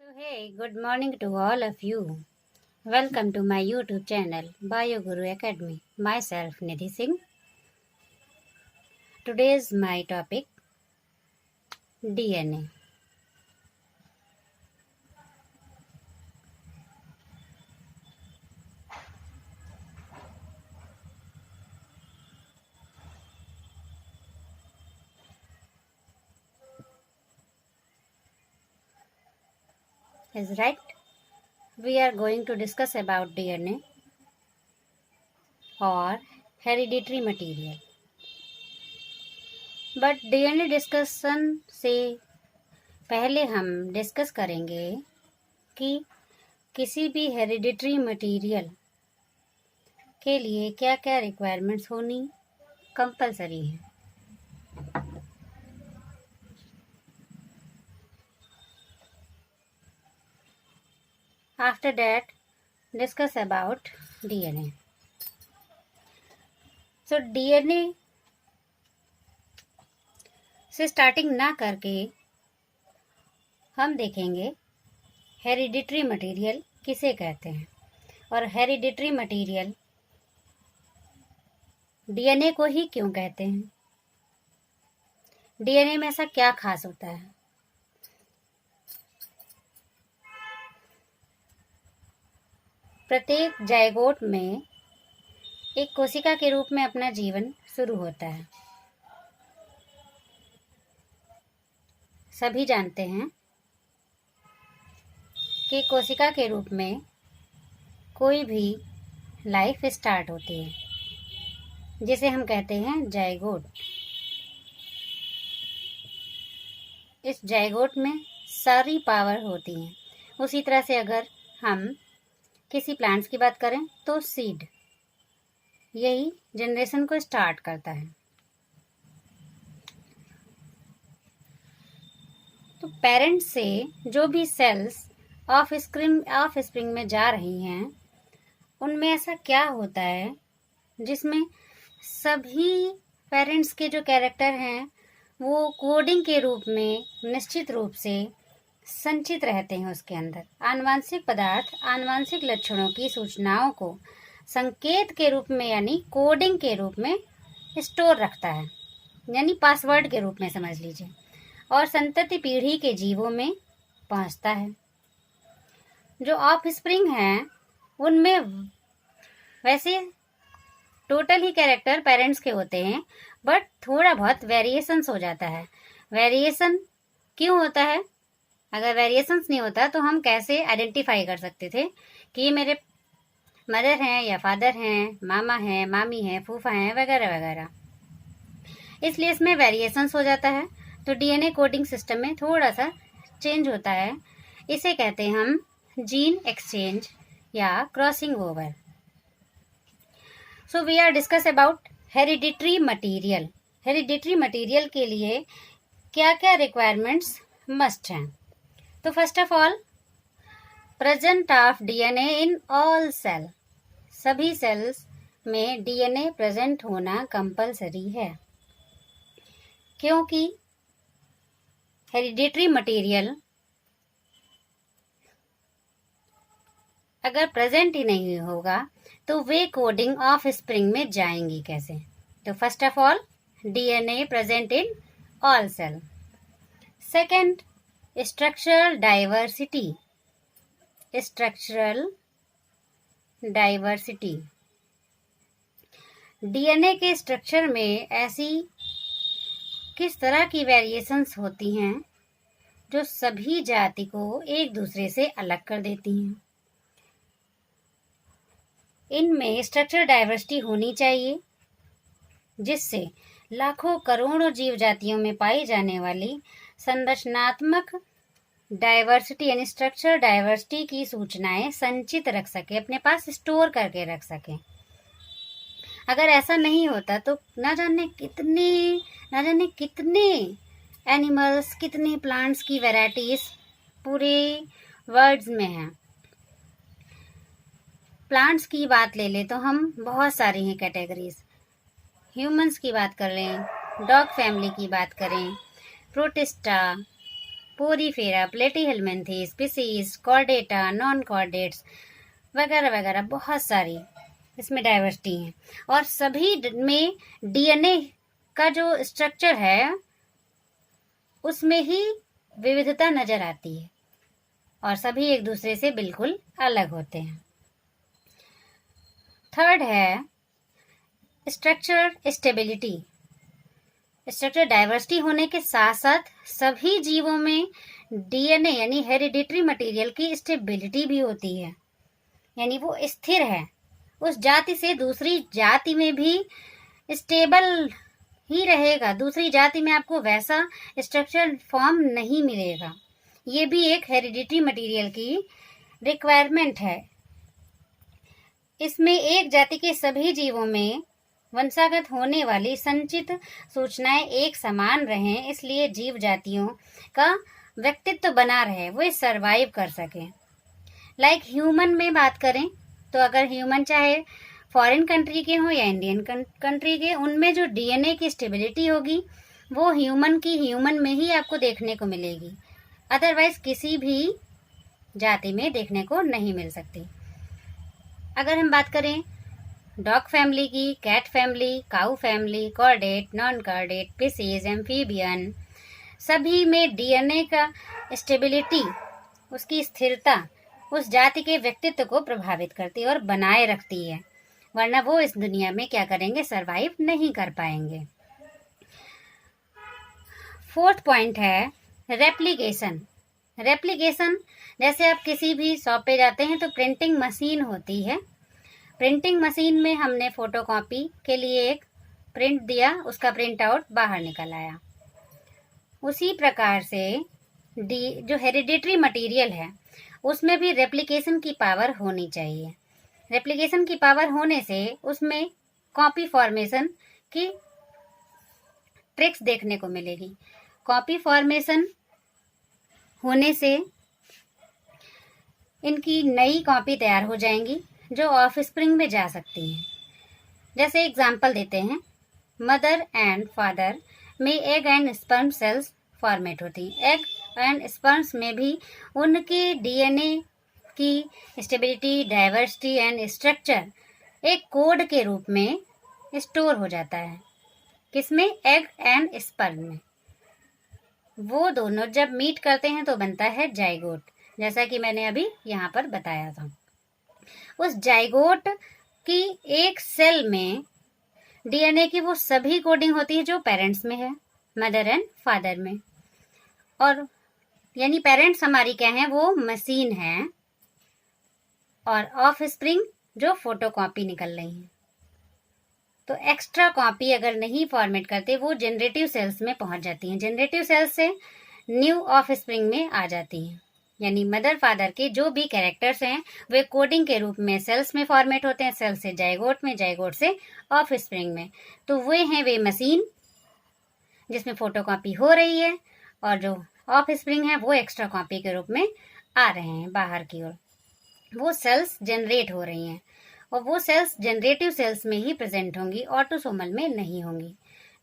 So hey, good morning to all of you. Welcome to my YouTube channel, BioGuru Academy. Myself Nidhi Singh. Today's my topic DNA. Is right? We are going to discuss about DNA or hereditary material. But DNA discussion से पहले हम discuss करेंगे कि किसी भी hereditary material के लिए क्या क्या रिक्वायरमेंट्स होनी कंपलसरी है. After that, discuss about DNA. So DNA से स्टार्टिंग ना करके हम देखेंगे हेरिडिटरी मटेरियल किसे कहते हैं और हेरिडिटरी मटेरियल डीएनए को ही क्यों कहते हैं. डीएनए में ऐसा क्या खास होता है. प्रत्येक जायगोट में एक कोशिका के रूप में अपना जीवन शुरू होता है. सभी जानते हैं कि कोशिका के रूप में कोई भी लाइफ स्टार्ट होती है जिसे हम कहते हैं जायगोट. इस जायगोट में सारी पावर होती है. उसी तरह से अगर हम किसी प्लांट्स की बात करें तो सीड यही जनरेशन को स्टार्ट करता है. तो पेरेंट्स से जो भी सेल्स ऑफ स्प्रिंग में जा रही हैं उनमें ऐसा क्या होता है जिसमें सभी पेरेंट्स के जो कैरेक्टर हैं वो कोडिंग के रूप में निश्चित रूप से संचित रहते हैं. उसके अंदर आनुवांशिक पदार्थ आनुवांशिक लक्षणों की सूचनाओं को संकेत के रूप में यानी कोडिंग के रूप में स्टोर रखता है, यानी पासवर्ड के रूप में समझ लीजिए, और संतति पीढ़ी के जीवों में पहुंचता है. जो ऑफ स्प्रिंग हैं उनमें वैसे टोटल ही कैरेक्टर पेरेंट्स के होते हैं, बट थोड़ा बहुत वेरिएशंस हो जाता है. वेरिएशन क्यों होता है? अगर वेरिएशंस नहीं होता तो हम कैसे आइडेंटिफाई कर सकते थे कि ये मेरे मदर हैं या फादर हैं, मामा हैं, मामी हैं, फूफा हैं, वगैरह वगैरह. इसलिए इसमें वेरिएशंस हो जाता है. तो डीएनए कोडिंग सिस्टम में थोड़ा सा चेंज होता है. इसे कहते हैं हम जीन एक्सचेंज या crossing over. So we are discuss about hereditary material. Hereditary material के लिए क्या क्या रिक्वायरमेंट्स मस्ट हैं. तो first of all present of DNA in all cell. सभी सेल्स में डीएनए प्रेजेंट होना कंपलसरी है, क्योंकि हेरिडिटरी मटेरियल अगर प्रेजेंट ही नहीं होगा तो वे कोडिंग ऑफ स्प्रिंग में जाएंगी कैसे. तो first of all DNA present in all cell. Second structural diversity. Structural diversity DNA के स्ट्रक्चर में ऐसी किस तरह की वेरिएशंस होती हैं जो सभी जाति को एक दूसरे से अलग कर देती हैं. इनमें स्ट्रक्चरल डाइवर्सिटी होनी चाहिए जिससे लाखों करोड़ों जीव जातियों में पाई जाने वाली संरचनात्मक डाइवर्सिटी यानी स्ट्रक्चरल डाइवर्सिटी की सूचनाएं संचित रख सके, अपने पास स्टोर करके रख सके. अगर ऐसा नहीं होता तो न जाने कितने एनिमल्स, कितने प्लांट्स की वैरायटीज पूरे वर्ल्ड में हैं. प्लांट्स की बात ले ले तो हम बहुत सारी हैं कैटेगरीज. ह्यूमंस की बात कर लें, डॉग फैमिली की बात करें, Protista, Porifera, Platyhelminthes, species, Chordata, non chordates वगैरह वगैरह बहुत सारी इसमें डाइवर्सिटी है। और सभी में डीएनए का जो स्ट्रक्चर है उसमें ही विविधता नजर आती है और सभी एक दूसरे से बिल्कुल अलग होते हैं। थर्ड है स्ट्रक्चर स्टेबिलिटी। स्ट्रक्चर डाइवर्सिटी होने के साथ साथ सभी जीवों में डीएनए यानी हेरिडिटरी मटेरियल की स्टेबिलिटी भी होती है, यानी वो स्थिर है। उस जाति से दूसरी जाति में भी स्टेबल ही रहेगा, दूसरी जाति में आपको वैसा स्ट्रक्चर फॉर्म नहीं मिलेगा। ये भी एक हेरिडिटरी मटेरियल की रिक्वायरमेंट है। इसमें एक जाति के सभी जीवों में वंशागत होने वाली संचित सूचनाएं एक समान रहें, इसलिए जीव जातियों का व्यक्तित्व बना रहे, वो सरवाइव कर सकें। लाइक ह्यूमन में बात करें तो अगर ह्यूमन चाहे फॉरेन कंट्री के हो या इंडियन कंट्री के, उनमें जो डीएनए की स्टेबिलिटी होगी वो ह्यूमन में ही आपको देखने को मिलेगी, अदरवाइज किसी भी जाति में देखने को नहीं मिल सकती। अगर हम बात करें डॉग फैमिली की, cat family, cow family, chordate, non chordate, fishes, amphibian, सभी में डीएनए का स्टेबिलिटी, उसकी स्थिरता उस जाति के व्यक्तित्व को प्रभावित करती है और बनाए रखती है, वरना वो इस दुनिया में क्या करेंगे, सरवाइव नहीं कर पाएंगे। फोर्थ पॉइंट है रेप्लिकेशन। रेप्लिकेशन, जैसे आप किसी भी शॉप पे जाते हैं तो प्रिंटिंग मशीन होती है। प्रिंटिंग मशीन में हमने फोटोकॉपी के लिए एक प्रिंट दिया, उसका प्रिंट आउट बाहर निकल आया। उसी प्रकार से जो हेरिडिटरी मटेरियल है उसमें भी रेप्लिकेशन की पावर होनी चाहिए। रेप्लिकेशन की पावर होने से उसमें कॉपी फॉर्मेशन की ट्रिक्स देखने को मिलेगी। कॉपी फॉर्मेशन होने से इनकी नई कॉपी तैयार हो जाएंगी जो ऑफ स्प्रिंग में जा सकती हैं। जैसे एग्जाम्पल देते हैं, मदर एंड फादर में egg and sperm sales format होती हैं। एग एंड स्पर्म्स में भी उनके डीएनए की स्टेबिलिटी, डाइवर्सिटी एंड स्ट्रक्चर एक कोड के रूप में स्टोर हो जाता है। किसमें? एग एंड स्पर्म में। वो दोनों जब मीट करते हैं तो बनता है जाइगोट, जैसा कि मैंने अभी यहाँ पर बताया था। उस जाइगोट की एक सेल में डीएनए की वो सभी कोडिंग होती है जो पेरेंट्स में है, मदर एंड फादर में। और यानी पेरेंट्स हमारी क्या है, वो मशीन है, और ऑफ स्प्रिंग जो फोटोकॉपी निकल रही है। तो एक्स्ट्रा कॉपी अगर नहीं फॉर्मेट करते वो जनरेटिव सेल्स में पहुंच जाती हैं। जनरेटिव सेल्स से न्यू ऑफ स्प्रिंग में आ जाती हैं, यानी मदर फादर के जो भी कैरेक्टर्स हैं वे कोडिंग के रूप में सेल्स में फॉर्मेट होते हैं, सेल्स से जाइगोट में, जाइगोट से ऑफ स्प्रिंग में। तो वे हैं वे मशीन जिसमें फोटोकॉपी हो रही है, और जो ऑफ स्प्रिंग है वो एक्स्ट्रा कॉपी के रूप में आ रहे हैं बाहर की ओर। वो सेल्स जनरेट हो रही हैं और वो सेल्स जनरेटिव सेल्स में ही प्रेजेंट होंगी, ऑटोसोमल में नहीं होंगी।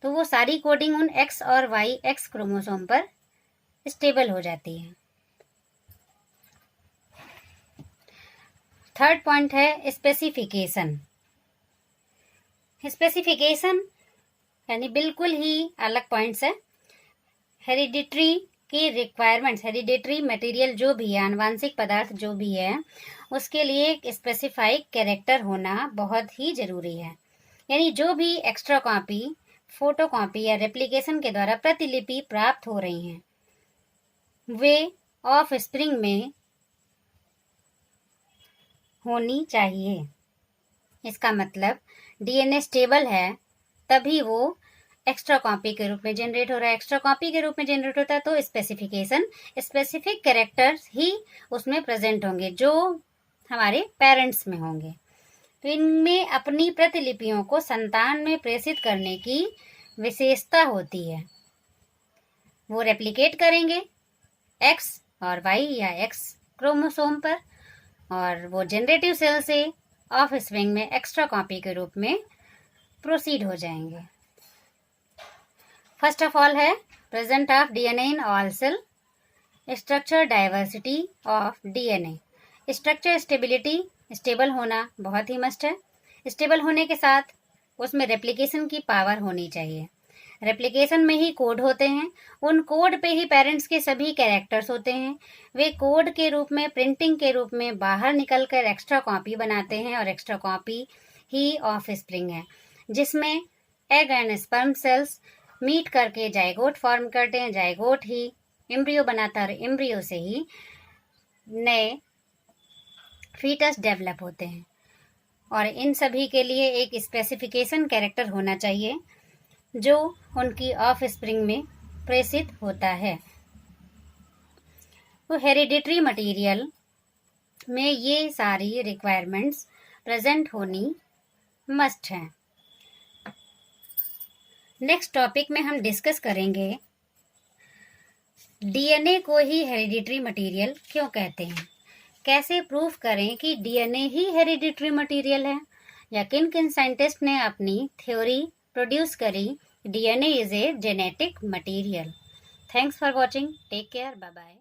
तो वो सारी कोडिंग उन एक्स और वाई एक्स क्रोमोसोम पर स्टेबल हो जाती है। थर्ड पॉइंट है स्पेसिफिकेशन। स्पेसिफिकेशन यानी बिल्कुल ही अलग पॉइंट्स है। हेरिडिटरी की रिक्वायरमेंट्स, हेरिडिटरी मटेरियल जो भी है, आनुवांशिक पदार्थ जो भी है, उसके लिए एक स्पेसिफाइड कैरेक्टर होना बहुत ही जरूरी है। यानी जो भी एक्स्ट्रा कॉपी, फोटो कॉपी या रेप्लिकेशन के द्वारा प्रतिलिपि प्राप्त हो रही हैं वे ऑफ स्प्रिंग में होनी चाहिए। इसका मतलब डीएनए स्टेबल है तभी वो एक्स्ट्रा कॉपी के रूप में जनरेट हो रहा है। एक्स्ट्रा कॉपी के रूप में जनरेट होता है तो स्पेसिफिकेशन, स्पेसिफिक कैरेक्टर्स ही उसमें प्रेजेंट होंगे जो हमारे पेरेंट्स में होंगे। तो इनमें अपनी प्रतिलिपियों को संतान में प्रेषित करने की विशेषता होती है। वो रेप्लिकेट करेंगे एक्स और वाई या एक्स क्रोमोसोम पर, और वो जनरेटिव सेल से ऑफ स्प्रिंग में एक्स्ट्रा कॉपी के रूप में प्रोसीड हो जाएंगे। फर्स्ट ऑफ ऑल है present of DNA in all cell. Structure diversity of DNA. Structure stability, stable होना बहुत ही मस्ट है। स्टेबल होने के साथ उसमें रेप्लिकेशन की पावर होनी चाहिए। रेप्लिकेशन में ही कोड होते हैं, उन कोड पे ही पेरेंट्स के सभी कैरेक्टर्स होते हैं। वे कोड के रूप में, प्रिंटिंग के रूप में बाहर निकलकर एक्स्ट्रा कॉपी बनाते हैं, और एक्स्ट्रा कॉपी ही ऑफस्प्रिंग है, जिसमें egg and sperm cells meet करके जाइगोट फॉर्म करते हैं। जाइगोट ही एम्ब्रियो बनाता है, एम्ब्रियो से ही नए फीटस डेवलप होते हैं। और इन सभी के लिए एक स्पेसिफिकेशन कैरेक्टर होना चाहिए जो उनकी ऑफस्प्रिंग में प्रेषित होता है। तो हेरिडिटरी मटेरियल में ये सारी रिक्वायरमेंट्स प्रेजेंट होनी मस्ट है। नेक्स्ट टॉपिक में हम डिस्कस करेंगे डीएनए को ही हेरिडिटरी मटेरियल क्यों कहते हैं, कैसे प्रूफ करें कि डीएनए ही हेरिडिटरी मटेरियल है, या किन किन साइंटिस्ट ने अपनी थ्योरी प्रोड्यूस करी DNA is a genetic material. Thanks for watching, take care, bye bye.